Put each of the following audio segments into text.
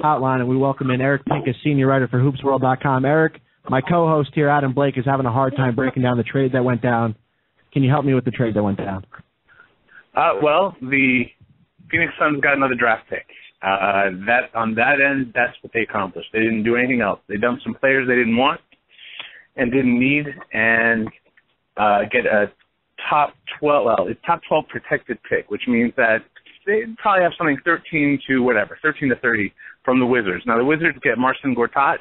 hotline, and we welcome in Eric Pincus, Senior Writer for HoopsWorld.com. Eric, my co-host here, Adam Blake, is having a hard time breaking down the trade that went down. Can you help me with the trade that went down? Well, the Phoenix Suns got another draft pick. On that end, that's what they accomplished. They didn't do anything else. They dumped some players they didn't want and didn't need, and get a top 12 protected pick, which means that they probably have something 13 to 30 from the Wizards. Now, the Wizards get Marcin Gortat,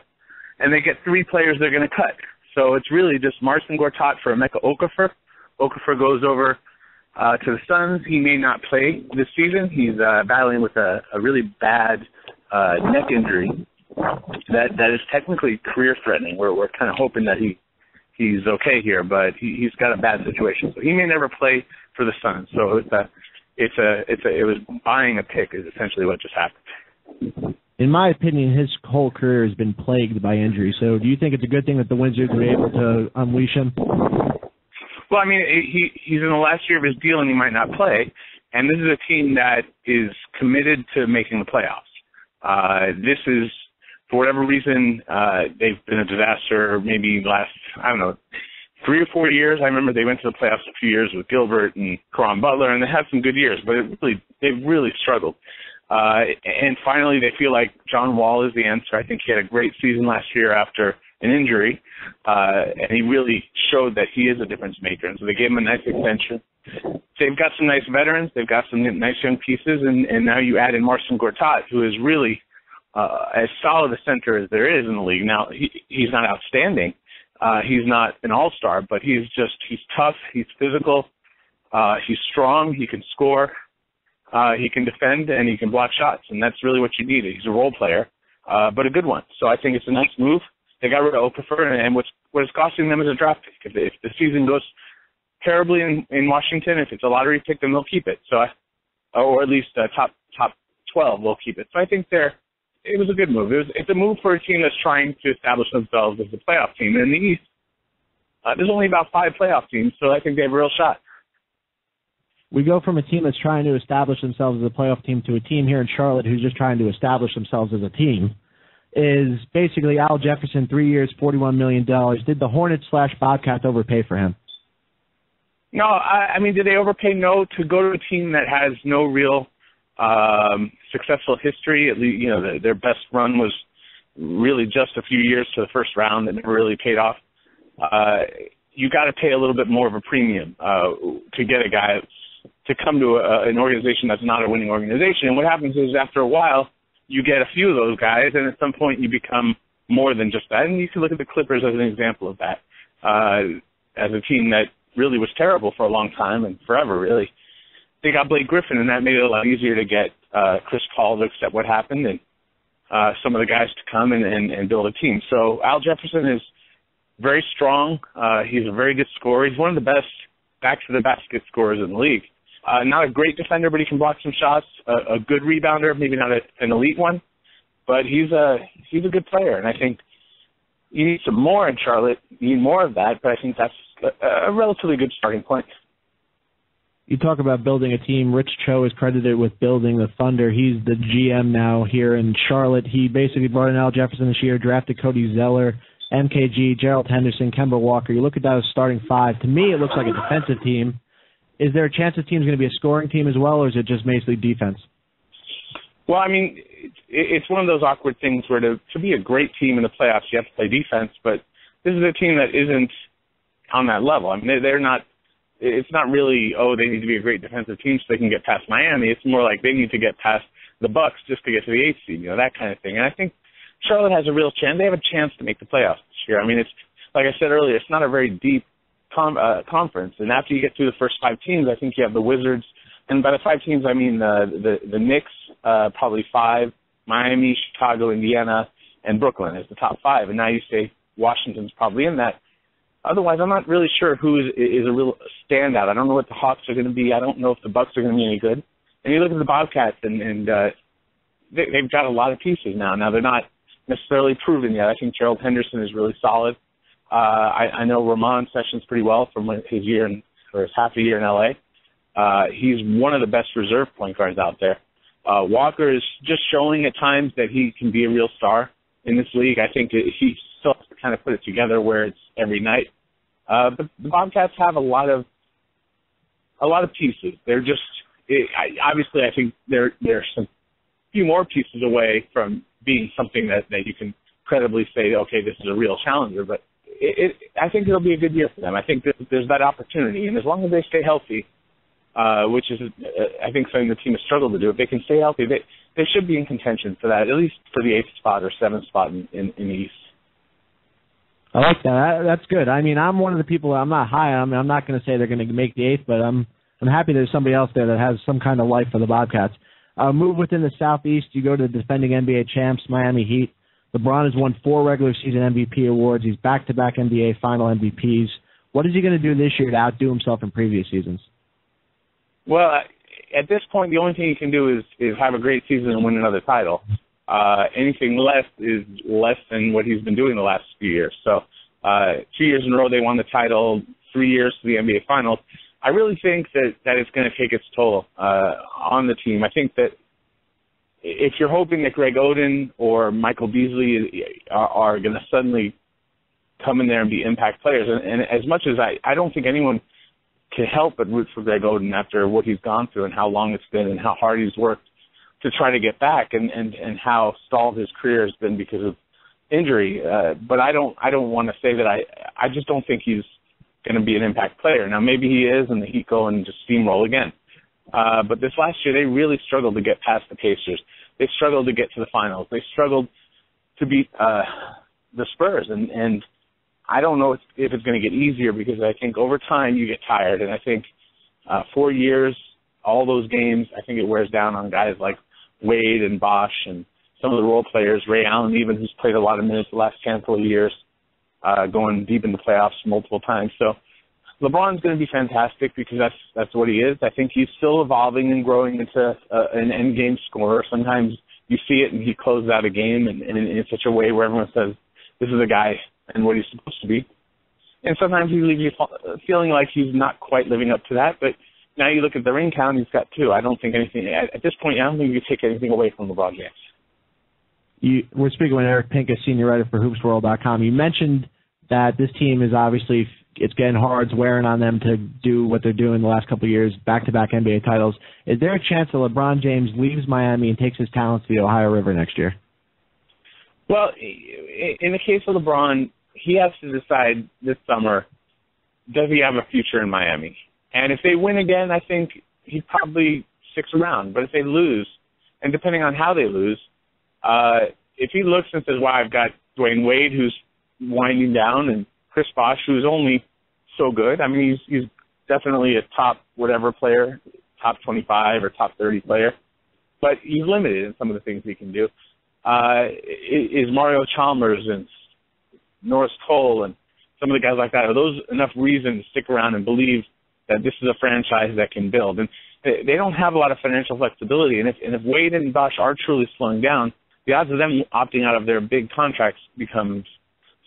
and they get 3 players they're going to cut. So it's really just Marcin Gortat for Emeka Okafor. Okafor goes over to the Suns. He may not play this season. He's battling with a really bad neck injury that is technically career-threatening. We're kind of hoping that he's okay here, but he's got a bad situation. So he may never play for the Suns. So it was buying a pick is essentially what just happened. In my opinion, his whole career has been plagued by injury. So do you think it's a good thing that the Wizards were able to unleash him? Well, I mean, he's in the last year of his deal and he might not play. And this is a team that is committed to making the playoffs. This is, for whatever reason, they've been a disaster maybe last, 3 or 4 years. I remember they went to the playoffs a few years with Gilbert and Caron Butler, and they had some good years, but they've really struggled. And finally, they feel like John Wall is the answer. I think he had a great season last year after an injury, and he really showed that he is a difference maker. And so they gave him a nice extension. They've got some nice veterans. They've got some nice young pieces, and now you add in Marcin Gortat, who is really as solid a center as there is in the league. Now, he's not outstanding. He's not an all-star, but he's tough, he's physical, he's strong, he can score, he can defend, and he can block shots, and that's really what you need. He's a role player, but a good one. So I think it's a nice move. They got rid of Okafor, and what it's costing them is a draft pick. If the season goes terribly in Washington, if it's a lottery pick, then they'll keep it. So, or at least top 12 will keep it. So I think it was a good move. It's a move for a team that's trying to establish themselves as a playoff team. And in the East, there's only about 5 playoff teams, so I think they have a real shot. We go from a team that's trying to establish themselves as a playoff team to a team here in Charlotte who's just trying to establish themselves as a team. Is basically Al Jefferson, 3 years, $41 million. Did the Hornets/Bobcats overpay for him? No, I mean, did they overpay? No. To go to a team that has no real successful history, at least, their best run was really just a few years to the first round that never really paid off. You got to pay a little bit more of a premium to get a guy to come to an organization that's not a winning organization. And what happens is after a while, you get a few of those guys, and at some point you become more than just that. And you can look at the Clippers as an example of that, as a team that really was terrible for a long time and forever, really. They got Blake Griffin, and that made it a lot easier to get Chris Paul to accept what happened and some of the guys to come and build a team. So Al Jefferson is very strong. He's a very good scorer. He's one of the best back-to-the-basket scorers in the league. Not a great defender, but he can block some shots. A good rebounder, maybe not an elite one, but he's a good player. And I think you need some more in Charlotte. You need more of that, but I think that's a relatively good starting point. You talk about building a team. Rich Cho is credited with building the Thunder. He's the GM now here in Charlotte. He basically brought in Al Jefferson this year, drafted Cody Zeller, MKG, Gerald Henderson, Kemba Walker. You look at that as starting 5. To me, it looks like a defensive team. Is there a chance the team's going to be a scoring team as well, or is it just basically defense? Well, I mean, it's one of those awkward things where to be a great team in the playoffs, you have to play defense, but this is a team that isn't on that level. I mean, they're not. It's not really, they need to be a great defensive team so they can get past Miami. It's more like they need to get past the Bucks just to get to the 8th seed, that kind of thing. And I think Charlotte has a real chance. They have a chance to make the playoffs this year. I mean, it's like I said earlier, it's not a very deep conference. And after you get through the first 5 teams, I think you have the Wizards. And by the 5 teams, I mean the Knicks, probably 5, Miami, Chicago, Indiana, and Brooklyn as the top 5. And now you say Washington's probably in that. Otherwise, I'm not really sure who is a real standout. I don't know what the Hawks are going to be. I don't know if the Bucks are going to be any good. And you look at the Bobcats, and they've got a lot of pieces now. Now, they're not necessarily proven yet. I think Gerald Henderson is really solid. I know Ramon Sessions pretty well from his half a year in L.A. He's one of the best reserve point guards out there. Walker is just showing at times that he can be a real star in this league. I think that he still has to kind of put it together where it's every night. But the Bobcats have a lot of pieces. They're just obviously I think they're some few more pieces away from being something that you can credibly say, okay, this is a real challenger. But I think it'll be a good year for them. I think that there's that opportunity, and as long as they stay healthy, which is I think something the team has struggled to do, if they can stay healthy, they should be in contention for that, at least for the 8th spot or 7th spot in the East. I like that. That's good. I mean, I'm one of the people. I'm not high. I'm not going to say they're going to make the 8th, but I'm happy there's somebody else there that has some kind of life for the Bobcats. Move within the Southeast. You go to the defending NBA champs, Miami Heat. LeBron has won 4 regular season MVP awards. He's back-to-back NBA final MVPs. What is he going to do this year to outdo himself in previous seasons? Well, at this point, the only thing he can do is have a great season and win another title. Anything less is less than what he's been doing the last few years. So 2 years in a row they won the title, 3 years to the NBA Finals. I really think that it's going to take its toll on the team. I think that if you're hoping that Greg Oden or Michael Beasley are going to suddenly come in there and be impact players, and as much as I don't think anyone can help but root for Greg Oden after what he's gone through and how long it's been and how hard he's worked to try to get back and how stalled his career has been because of injury. But I don't want to say that I just don't think he's going to be an impact player. Now, maybe he is, and the Heat go and just steamroll again. But this last year, they really struggled to get past the Pacers. They struggled to get to the finals. They struggled to beat the Spurs. And I don't know if it's going to get easier because I think over time you get tired. And I think 4 years, all those games, I think it wears down on guys like Wade and Bosch and some of the role players, Ray Allen even, who's played a lot of minutes the last handful of years, going deep in the playoffs multiple times. So LeBron's going to be fantastic because that's what he is. I think he's still evolving and growing into an end-game scorer. Sometimes you see it and he closes out a game and in such a way where everyone says, this is a guy and what he's supposed to be. And sometimes he leaves you feeling like he's not quite living up to that. But now you look at the ring count, he's got 2. I don't think anything – at this point, I don't think you can take anything away from LeBron James. We're speaking with Eric Pincus, Senior Writer for HoopsWorld.com. You mentioned that this team is obviously – it's getting hard, it's wearing on them to do what they're doing the last couple of years, back-to-back NBA titles. Is there a chance that LeBron James leaves Miami and takes his talents to the Ohio River next year? Well, in the case of LeBron, he has to decide this summer, does he have a future in Miami? And if they win again, I think he probably sticks around. But if they lose, and depending on how they lose, if he looks and says, wow, I've got Dwayne Wade, who's winding down, and Chris Bosh, who's only so good. I mean, he's definitely a top whatever player, top 25 or top 30 player, but he's limited in some of the things he can do. Is Mario Chalmers and Norris Cole and some of the guys like that, are those enough reason to stick around and believe that this is a franchise that can build? And they don't have a lot of financial flexibility, and if Wade and Bosh are truly slowing down, the odds of them opting out of their big contracts becomes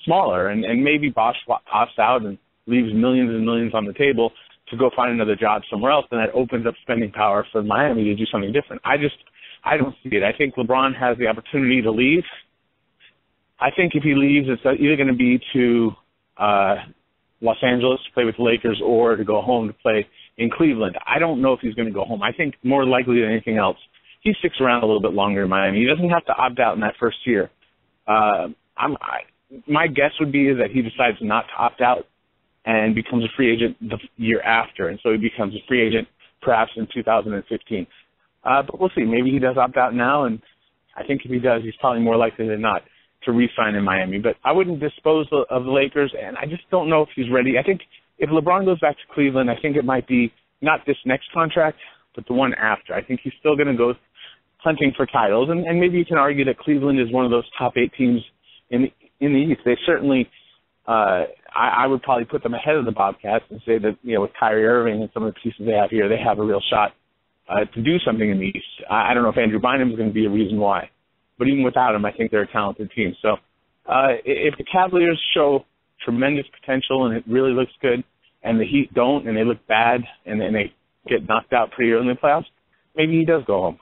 smaller, and maybe Bosch opts out and leaves millions and millions on the table to go find another job somewhere else, and that opens up spending power for Miami to do something different. I don't see it. I think LeBron has the opportunity to leave. I think if he leaves, it's either going to be to Los Angeles to play with the Lakers or to go home to play in Cleveland. I don't know if he's going to go home. I think more likely than anything else, he sticks around a little bit longer in Miami. He doesn't have to opt out in that first year. My guess would be that he decides not to opt out and becomes a free agent the year after, and so he becomes a free agent perhaps in 2015. But we'll see. Maybe he does opt out now, and I think if he does, he's probably more likely than not to re-sign in Miami. But I wouldn't dispose of the Lakers, and I just don't know if he's ready. I think if LeBron goes back to Cleveland, I think it might be not this next contract, but the one after. I think he's still going to go hunting for titles, and maybe you can argue that Cleveland is one of those top 8 teams in the East. They certainly, I would probably put them ahead of the Bobcats and say that, with Kyrie Irving and some of the pieces they have here, they have a real shot to do something in the East. I don't know if Andrew Bynum is going to be a reason why, but even without him, I think they're a talented team. So if the Cavaliers show tremendous potential and it really looks good, and the Heat don't, and they look bad, and then they get knocked out pretty early in the playoffs, maybe he does go home.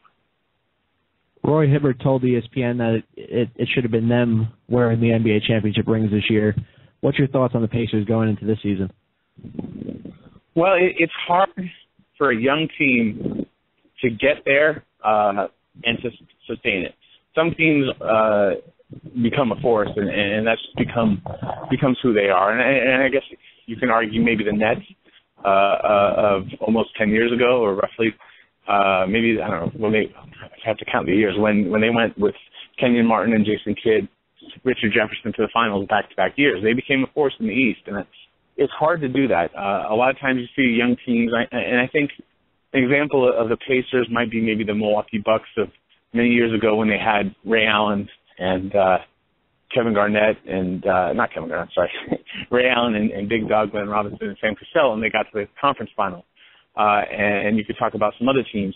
Roy Hibbert told ESPN that it should have been them wearing the NBA championship rings this year. What's your thoughts on the Pacers going into this season? Well, it's hard for a young team to get there and to sustain it. Some teams become a force, and that's becomes who they are. And I guess you can argue maybe the Nets of almost 10 years ago, or roughly, maybe, I don't know, I have to count the years, when they went with Kenyon Martin and Jason Kidd, Richard Jefferson to the finals back-to-back years. They became a force in the East, and it's hard to do that. A lot of times you see young teams, and I think an example of the Pacers might be maybe the Milwaukee Bucks of many years ago when they had Ray Allen and Kevin Garnett and not Kevin Garnett, sorry, Ray Allen and Big Dog Glenn Robinson and Sam Cassell, and they got to the conference final. And you could talk about some other teams.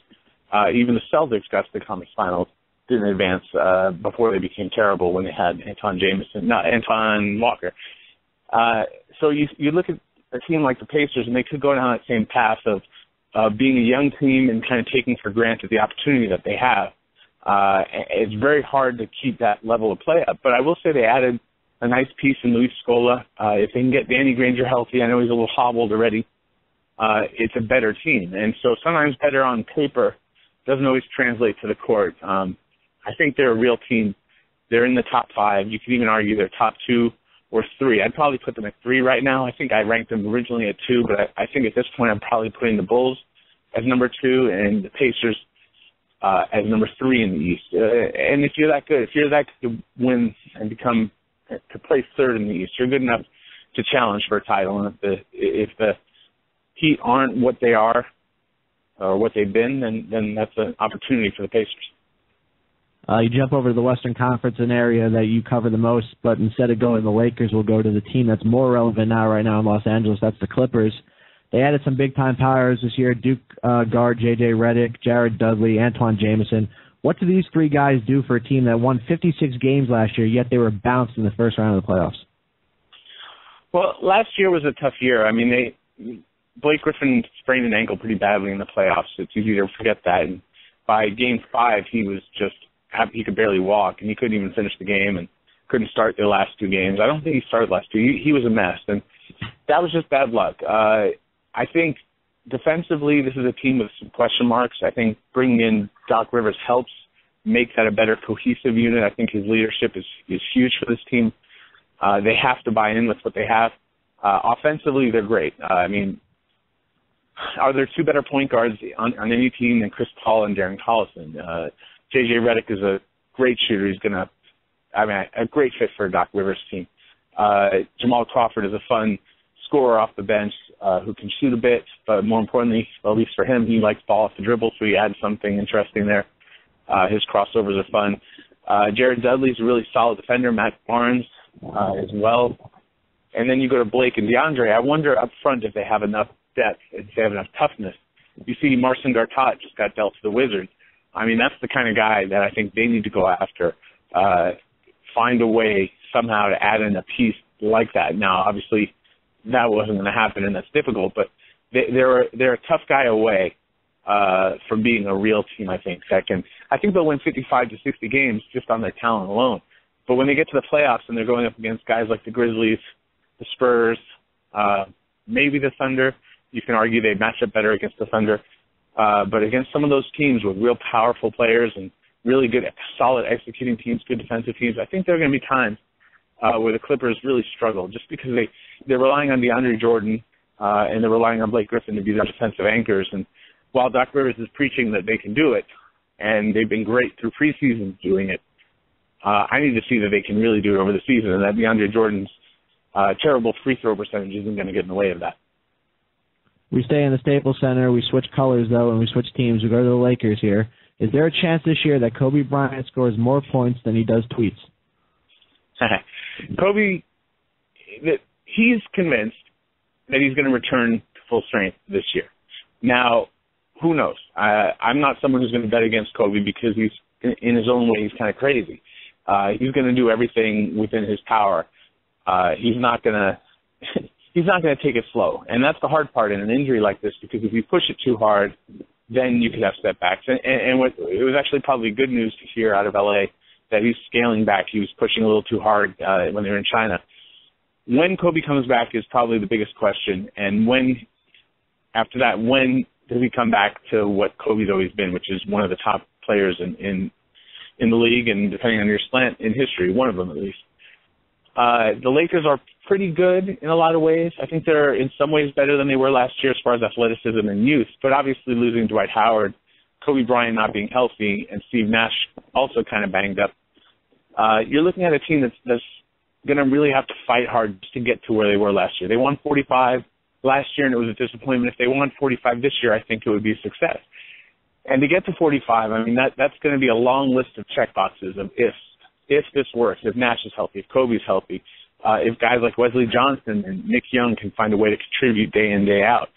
Even the Celtics got to the conference finals, didn't advance before they became terrible when they had Anton Walker. So you look at a team like the Pacers, and they could go down that same path of being a young team and kind of taking for granted the opportunity that they have. It's very hard to keep that level of play up. But I will say they added a nice piece in Luis Scola. If they can get Danny Granger healthy, I know he's a little hobbled already, it's a better team. And so sometimes better on paper doesn't always translate to the court. I think they're a real team. They're in the top 5. You could even argue they're top 2 or 3. I'd probably put them at 3 right now. I think I ranked them originally at 2, but I think at this point I'm probably putting the Bulls as number 2 and the Pacers as number 3 in the East. And if you're that good to win and to place 3rd in the East, you're good enough to challenge for a title. And if the Heat aren't what they are or what they've been, then that's an opportunity for the Pacers. You jump over to the Western Conference, an area that you cover the most, but instead of going to the Lakers, we'll go to the team that's more relevant right now in Los Angeles. That's the Clippers. They added some big-time powers this year, Duke guard J.J. Redick, Jared Dudley, Antoine Jamison. What do these 3 guys do for a team that won 56 games last year, yet they were bounced in the first round of the playoffs? Well, last year was a tough year. I mean, Blake Griffin sprained an ankle pretty badly in the playoffs. It's easy to forget that. And by Game 5, he could barely walk, and he couldn't even finish the game and couldn't start the last 2 games. I don't think he started the last 2. He was a mess, and that was just bad luck. I think defensively, this is a team with some question marks. I think bringing in Doc Rivers helps make that a better cohesive unit. I think his leadership is huge for this team. They have to buy in with what they have. Offensively, they're great. I mean, are there 2 better point guards on any team than Chris Paul and Darren Collison? J.J. Redick is a great shooter. He's a great fit for a Doc Rivers team. Jamal Crawford is a fun scorer off the bench who can shoot a bit, but more importantly, at least for him, he likes ball off the dribble, so he adds something interesting there. His crossovers are fun. Jared Dudley's a really solid defender. Matt Barnes as well. And then you go to Blake and DeAndre. I wonder up front if they have enough depth, if they have enough toughness. You see Marcin Gortat just got dealt to the Wizards. I mean, that's the kind of guy that I think they need to go after. Find a way somehow to add in a piece like that. Now, obviously, that wasn't going to happen, and that's difficult, but they're a tough guy away from being a real team, I think. I think they'll win 55 to 60 games just on their talent alone. But when they get to the playoffs and they're going up against guys like the Grizzlies, the Spurs, maybe the Thunder, you can argue they match up better against the Thunder. But against some of those teams with real powerful players and really good, solid executing teams, good defensive teams, I think there are going to be times where the Clippers really struggle just because they're relying on DeAndre Jordan and they're relying on Blake Griffin to be their defensive anchors. And while Doc Rivers is preaching that they can do it, and they've been great through preseason doing it, I need to see that they can really do it over the season, and that DeAndre Jordan's terrible free throw percentage isn't going to get in the way of that. We stay in the Staples Center. We switch colors, though, and we switch teams. We go to the Lakers here. Is there a chance this year that Kobe Bryant scores more points than he does tweets? Kobe, he's convinced that he's going to return to full strength this year. Now, who knows? I'm not someone who's going to bet against Kobe because he's, in his own way, he's kind of crazy. He's going to do everything within his power. He's not going to take it slow. And that's the hard part in an injury like this, because if you push it too hard, then you could have setbacks. And what, it was actually probably good news to hear out of LA that he's scaling back. He was pushing a little too hard when they were in China. When Kobe comes back is probably the biggest question. And after that, when does he come back to what Kobe's always been, which is one of the top players in the league, and depending on your slant, in history, one of them at least. The Lakers are pretty good in a lot of ways. I think they're in some ways better than they were last year as far as athleticism and youth, but obviously losing Dwight Howard, Kobe Bryant not being healthy, and Steve Nash also kind of banged up. You're looking at a team that's going to really have to fight hard to get to where they were last year. They won 45 last year, and it was a disappointment. If they won 45 this year, I think it would be a success. And to get to 45, I mean, that's going to be a long list of check boxes of ifs. If this works, if Nash is healthy, if Kobe's healthy, if guys like Wesley Johnson and Nick Young can find a way to contribute day in, day out,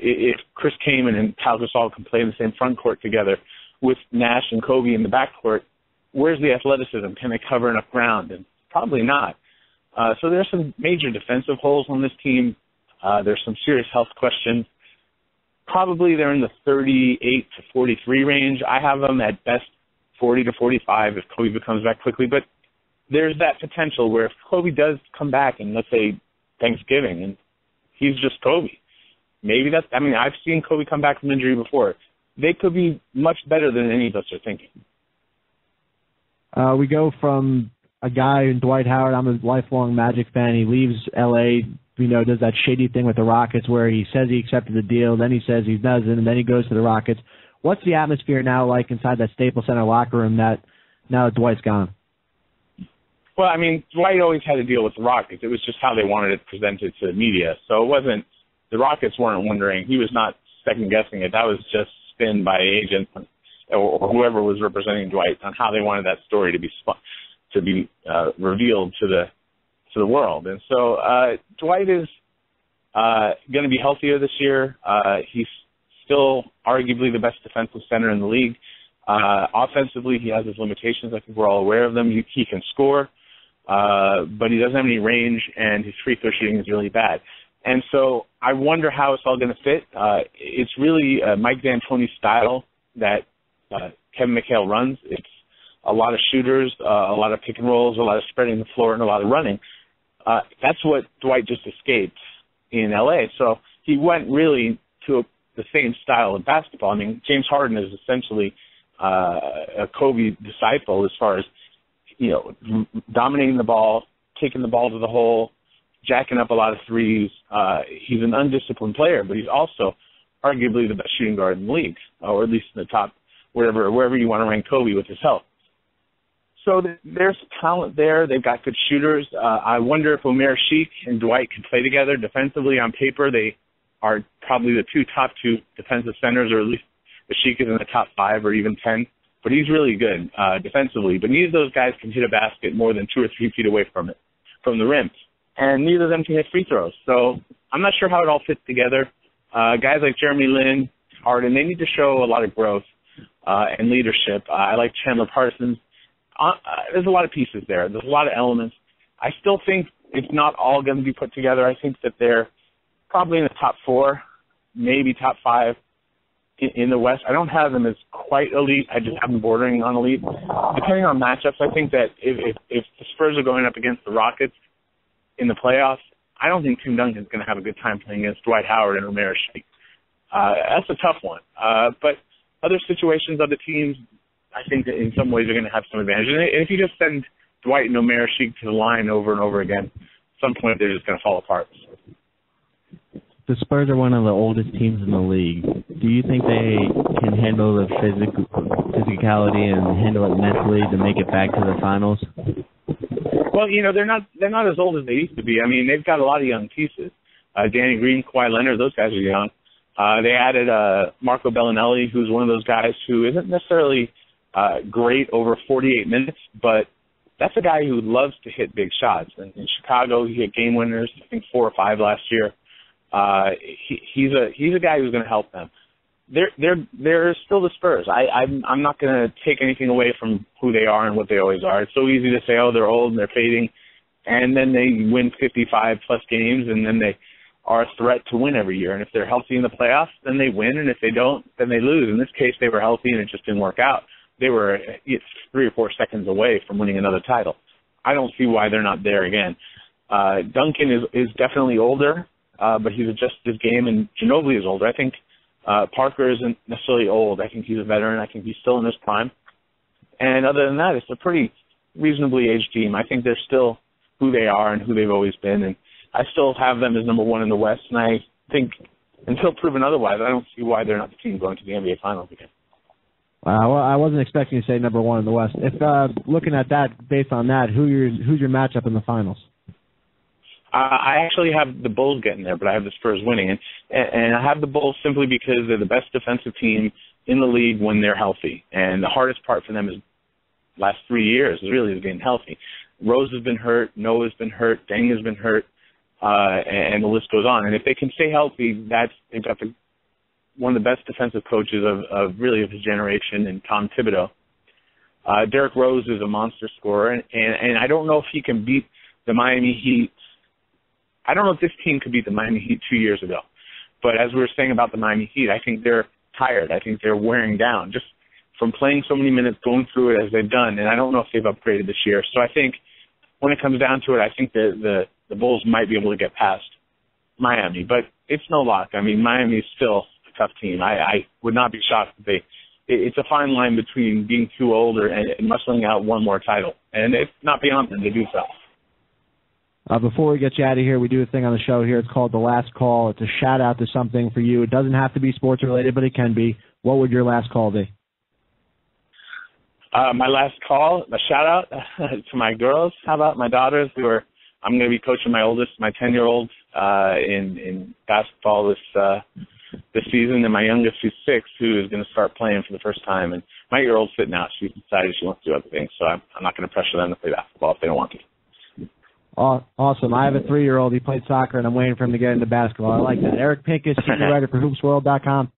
if Chris Kaman and Pau Gasol can play in the same front court together with Nash and Kobe in the backcourt, where's the athleticism? Can they cover enough ground? And probably not. So there's some major defensive holes on this team. There's some serious health questions. Probably they're in the 38 to 43 range. I have them at best 40 to 45 if Kobe comes back quickly. But there's that potential where if Kobe does come back and let's say Thanksgiving and he's just Kobe, maybe that's, I mean, I've seen Kobe come back from injury before. They could be much better than any of us are thinking. We go from a guy in Dwight Howard. I'm a lifelong Magic fan. He leaves L.A., does that shady thing with the Rockets where he says he accepted the deal, then he says he doesn't, and then he goes to the Rockets. What's the atmosphere now like inside that Staples Center locker room now that Dwight's gone? Well, I mean, Dwight always had to deal with the Rockets. It was just how they wanted it presented to the media. So it wasn't, the Rockets weren't wondering. He was not second-guessing it. That was just spin by agents or whoever was representing Dwight on how they wanted that story to be revealed to the world. And so Dwight is going to be healthier this year. He's still arguably the best defensive center in the league. Offensively, he has his limitations. I think we're all aware of them. He can score, but he doesn't have any range, and his free throw shooting is really bad. And so I wonder how it's all going to fit. It's really Mike D'Antoni's style that Kevin McHale runs. It's a lot of shooters, a lot of pick and rolls, a lot of spreading the floor, and a lot of running. That's what Dwight just escaped in L.A. So he went really to the same style of basketball. I mean, James Harden is essentially a Kobe disciple as far as, dominating the ball, taking the ball to the hole, jacking up a lot of threes. He's an undisciplined player, but he's also arguably the best shooting guard in the league, or at least in the top, wherever you want to rank Kobe with his health. So there's talent there. They've got good shooters. I wonder if Omer Sheik and Dwight can play together defensively. On paper, they are probably the top two defensive centers, or at least the Sheik is in the top 5 or even 10. But he's really good defensively. But neither of those guys can hit a basket more than 2 or 3 feet away from the rim. And neither of them can hit free throws. So I'm not sure how it all fits together. Guys like Jeremy Lin, Harden, they need to show a lot of growth and leadership. I like Chandler Parsons. There's a lot of pieces there. There's a lot of elements. I still think it's not all going to be put together. I think that they're probably in the top 4, maybe top 5 in the West. I don't have them as quite elite. I just have them bordering on elite. Depending on matchups, I think that if the Spurs are going up against the Rockets in the playoffs, I don't think Tim Duncan's going to have a good time playing against Dwight Howard and Omer Sheik. That's a tough one. But other situations, other teams, I think that in some ways are going to have some advantage. And if you just send Dwight and Omer Sheik to the line over and over again, at some point they're just going to fall apart. The Spurs are one of the oldest teams in the league. Do you think they can handle the physicality and handle it mentally to make it back to the finals? Well, they're not as old as they used to be. I mean, they've got a lot of young pieces. Danny Green, Kawhi Leonard, those guys are young. They added Marco Bellinelli, who's one of those guys who isn't necessarily great over 48 minutes, but that's a guy who loves to hit big shots. And in Chicago, he hit game winners, I think 4 or 5 last year. He's a guy who's going to help them. They're still the Spurs. I'm not going to take anything away from who they are and what they always are. It's so easy to say, oh, they're old and they're fading, and then they win 55 plus games, and then they are a threat to win every year. And if they're healthy in the playoffs, then they win. And if they don't, then they lose. In this case, they were healthy and it just didn't work out. They were 3 or 4 seconds away from winning another title. I don't see why they're not there again. Duncan is definitely older, but he's adjusted his game, and Ginobili is older. I think Parker isn't necessarily old. I think he's a veteran. I think he's still in his prime. And other than that, it's a pretty reasonably aged team. I think they're still who they are and who they've always been, and I still have them as number 1 in the West, and I think until proven otherwise, I don't see why they're not the team going to the NBA Finals again. Well, I wasn't expecting you to say number 1 in the West. If looking at that, based on that, who's your matchup in the finals? I actually have the Bulls getting there, but I have the Spurs winning, and I have the Bulls simply because they're the best defensive team in the league when they're healthy. And the hardest part for them is last 3 years is really getting healthy. Rose has been hurt, Noah's been hurt, Deng has been hurt, and the list goes on. And if they can stay healthy, they've got one of the best defensive coaches of his generation, in Tom Thibodeau. Derrick Rose is a monster scorer, and I don't know if he can beat the Miami Heat. I don't know if this team could beat the Miami Heat 2 years ago. But as we were saying about the Miami Heat, I think they're tired. I think they're wearing down just from playing so many minutes, going through it as they've done. And I don't know if they've upgraded this year. So I think when it comes down to it, I think the Bulls might be able to get past Miami. But it's no lock. I mean, Miami is still a tough team. I would not be shocked if it's a fine line between being too old and muscling out one more title. And it's not beyond them to do so. Before we get you out of here, we do a thing on the show here. It's called The Last Call. It's a shout-out to something for you. It doesn't have to be sports-related, but it can be. What would your last call be? My last call, a shout-out to my girls. How about my daughters? I'm going to be coaching my oldest, my 10-year-old, in basketball this season, and my youngest, who's 6, who is going to start playing for the first time. And my 8-year-old's sitting out. She's decided she wants to do other things, so I'm not going to pressure them to play basketball if they don't want to. Awesome. I have a 3-year-old. He played soccer, and I'm waiting for him to get into basketball. I like that. Eric Pincus, Senior Writer for HoopsWorld.com.